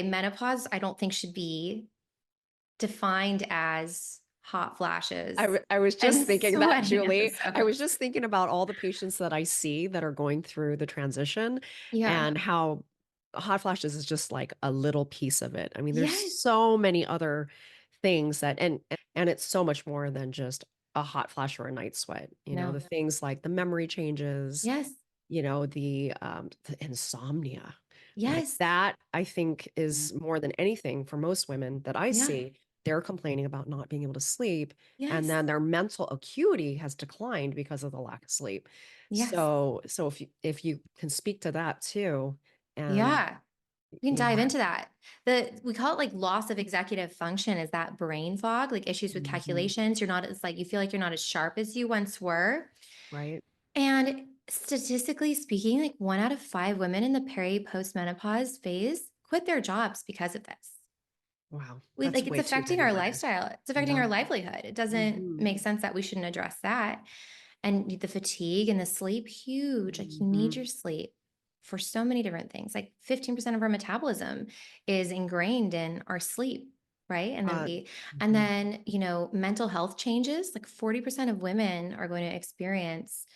Menopause, I don't think should be defined as hot flashes I was just and thinking that, sweating Julie. I was episodes. just thinking about all the patients that I see that are going through the transition Yeah. and how hot flashes is just like a little piece of it. I mean, there's Yes. so many other things that and it's so much more than just a hot flash or a night sweat. You know, No. the things like the memory changes, Yes. the insomnia. Like Yes. that, I think is more than anything for most women that I Yeah. see, they're complaining about not being able to sleep, and Yes. then their mental acuity has declined because of the lack of sleep. Yes. So if you can speak to that too, and Yeah. We can you know, dive into that. We call it like loss of executive function is that brain fog, like issues with Mhm, calculations. You're not as like you feel like you're not as sharp as you once were. right? And statistically speaking, like 1 out of 5 women in the postmenopause phase quit their jobs because of this. Wow, We that's like it's way too affecting many our women. lifestyle. It's affecting Yeah. our livelihood. It doesn't Mhm, make sense that we shouldn't address that. And the fatigue and the sleep, huge. Like you need your mhm. sleep for so many different things. Like 15% of our metabolism is ingrained in our sleep, right? Uh, And mhm, then, mental health changes. Like 40% of women are going to experience,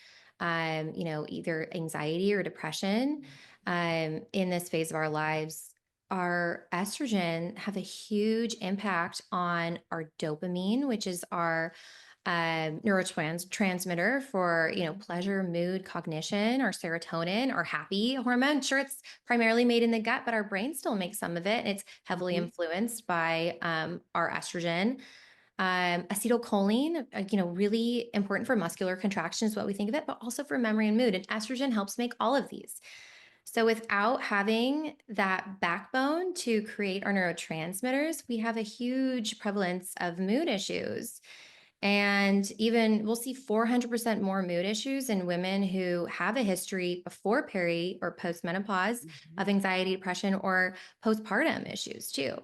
either anxiety or depression, in this phase of our lives. Our estrogen have a huge impact on our dopamine, which is our neurotransmitter for pleasure, mood, cognition. Our serotonin, our happy hormone. Sure, it's primarily made in the gut, but our brain still makes some of it, and it's heavily mhm. influenced by our estrogen. Acetylcholine, really important for muscular contraction is what we think of it, but also for memory and mood. And estrogen helps make all of these. So without having that backbone to create our neurotransmitters, we have a huge prevalence of mood issues. And even we'll see 400% more mood issues in women who have a history before or post menopause Mhm. of anxiety, depression, or postpartum issues too.